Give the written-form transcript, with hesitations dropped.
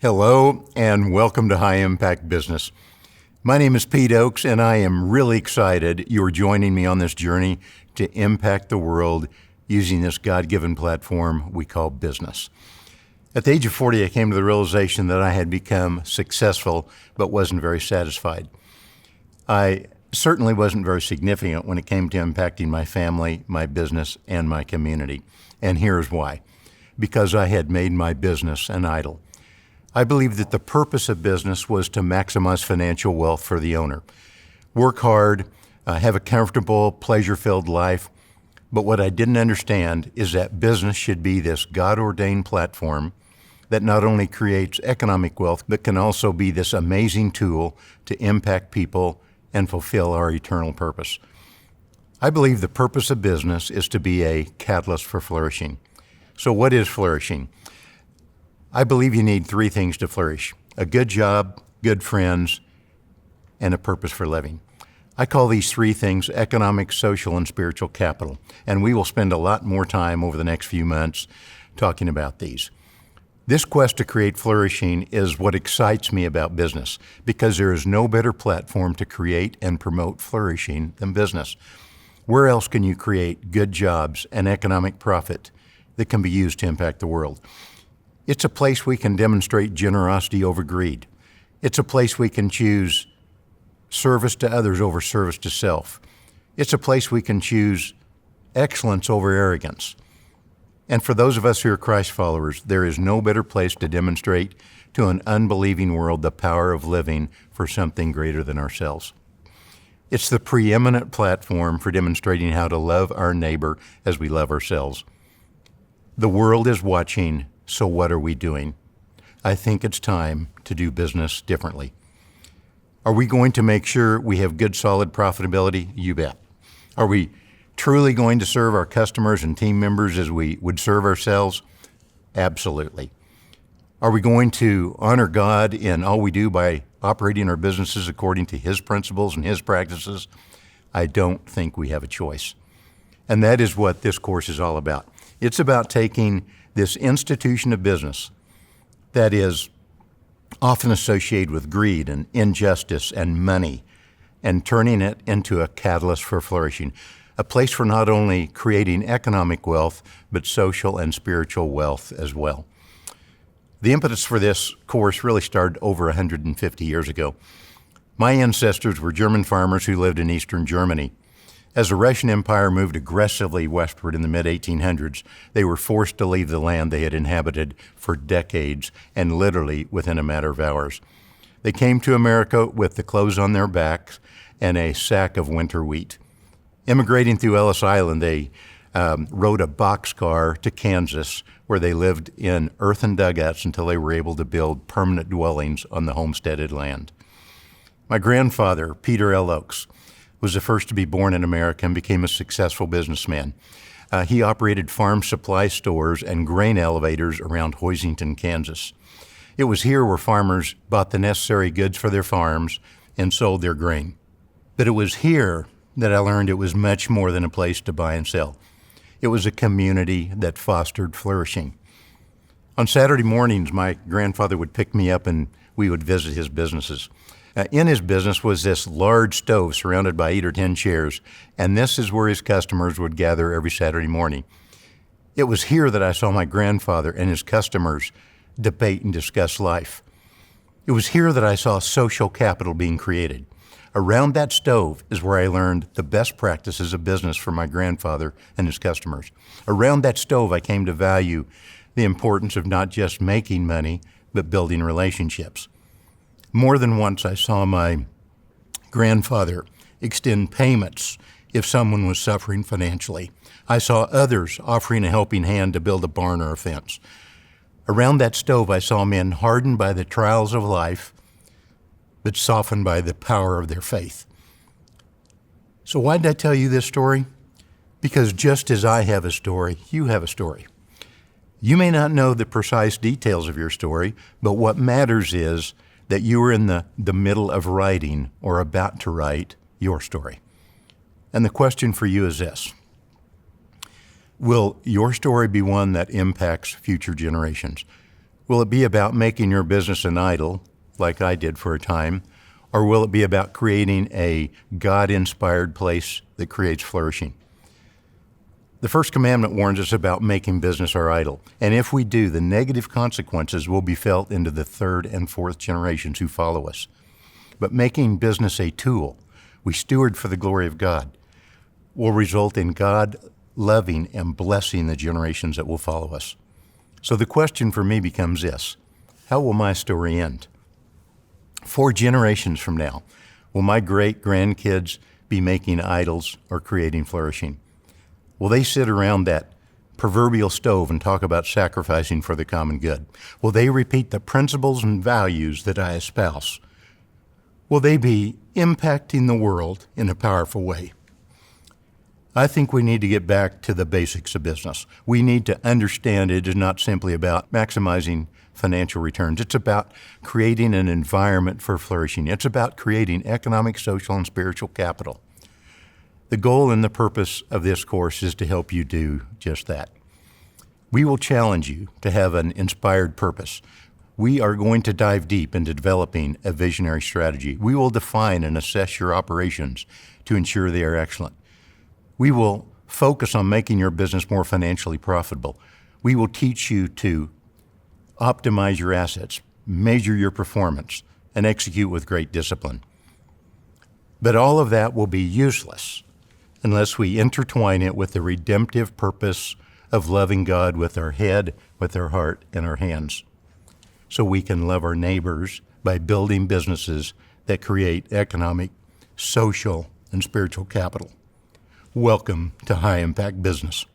Hello, and welcome to High Impact Business. My name is Pete Ochs, and I am really excited you are joining me on this journey to impact the world using this God-given platform we call business. At the age of 40, I came to the realization that I had become successful, but wasn't very satisfied. I certainly wasn't very significant when it came to impacting my family, my business, and my community. And here's why. Because I had made my business an idol. I believed that the purpose of business was to maximize financial wealth for the owner. Work hard, have a comfortable, pleasure-filled life. But what I didn't understand is that business should be this God-ordained platform that not only creates economic wealth, but can also be this amazing tool to impact people and fulfill our eternal purpose. I believe the purpose of business is to be a catalyst for flourishing. So what is flourishing? I believe you need three things to flourish: a good job, good friends, and a purpose for living. I call these three things economic, social, and spiritual capital, and we will spend a lot more time over the next few months talking about these. This quest to create flourishing is what excites me about business, because there is no better platform to create and promote flourishing than business. Where else can you create good jobs and economic profit that can be used to impact the world? It's a place we can demonstrate generosity over greed. It's a place we can choose service to others over service to self. It's a place we can choose excellence over arrogance. And for those of us who are Christ followers, there is no better place to demonstrate to an unbelieving world the power of living for something greater than ourselves. It's the preeminent platform for demonstrating how to love our neighbor as we love ourselves. The world is watching. So what are we doing? I think it's time to do business differently. Are we going to make sure we have good, solid profitability? You bet. Are we truly going to serve our customers and team members as we would serve ourselves? Absolutely. Are we going to honor God in all we do by operating our businesses according to His principles and His practices? I don't think we have a choice. And that is what this course is all about. It's about taking this institution of business that is often associated with greed and injustice and money and turning it into a catalyst for flourishing, a place for not only creating economic wealth, but social and spiritual wealth as well. The impetus for this course really started over 150 years ago. My ancestors were German farmers who lived in Eastern Germany. As the Russian Empire moved aggressively westward in the mid-1800s, they were forced to leave the land they had inhabited for decades and literally within a matter of hours. They came to America with the clothes on their backs and a sack of winter wheat. Immigrating through Ellis Island, they rode a boxcar to Kansas, where they lived in earthen dugouts until they were able to build permanent dwellings on the homesteaded land. My grandfather, Peter L. Ochs, was the first to be born in America and became a successful businessman. He operated farm supply stores and grain elevators around Hoisington, Kansas. It was here where farmers bought the necessary goods for their farms and sold their grain. But it was here that I learned it was much more than a place to buy and sell. It was a community that fostered flourishing. On Saturday mornings, my grandfather would pick me up and we would visit his businesses. In his business was this large stove surrounded by 8 or 10 chairs, and this is where his customers would gather every Saturday morning. It was here that I saw my grandfather and his customers debate and discuss life. It was here that I saw social capital being created. Around that stove is where I learned the best practices of business for my grandfather and his customers. Around that stove, I came to value the importance of not just making money, but building relationships. More than once, I saw my grandfather extend payments if someone was suffering financially. I saw others offering a helping hand to build a barn or a fence. Around that stove, I saw men hardened by the trials of life, but softened by the power of their faith. So why did I tell you this story? Because just as I have a story, you have a story. You may not know the precise details of your story, but what matters is that you are in the middle of writing or about to write your story. And the question for you is this: will your story be one that impacts future generations? Will it be about making your business an idol, like I did for a time, or will it be about creating a God-inspired place that creates flourishing? The first commandment warns us about making business our idol. And if we do, the negative consequences will be felt into the third and fourth generations who follow us. But making business a tool we steward for the glory of God will result in God loving and blessing the generations that will follow us. So the question for me becomes this: how will my story end? 4 generations from now, will my great-grandkids be making idols or creating flourishing? Will they sit around that proverbial stove and talk about sacrificing for the common good? Will they repeat the principles and values that I espouse? Will they be impacting the world in a powerful way? I think we need to get back to the basics of business. We need to understand it is not simply about maximizing financial returns. It's about creating an environment for flourishing. It's about creating economic, social, and spiritual capital. The goal and the purpose of this course is to help you do just that. We will challenge you to have an inspired purpose. We are going to dive deep into developing a visionary strategy. We will define and assess your operations to ensure they are excellent. We will focus on making your business more financially profitable. We will teach you to optimize your assets, measure your performance, and execute with great discipline. But all of that will be useless unless we intertwine it with the redemptive purpose of loving God with our head, with our heart, and our hands, so we can love our neighbors by building businesses that create economic, social, and spiritual capital. Welcome to High Impact Business.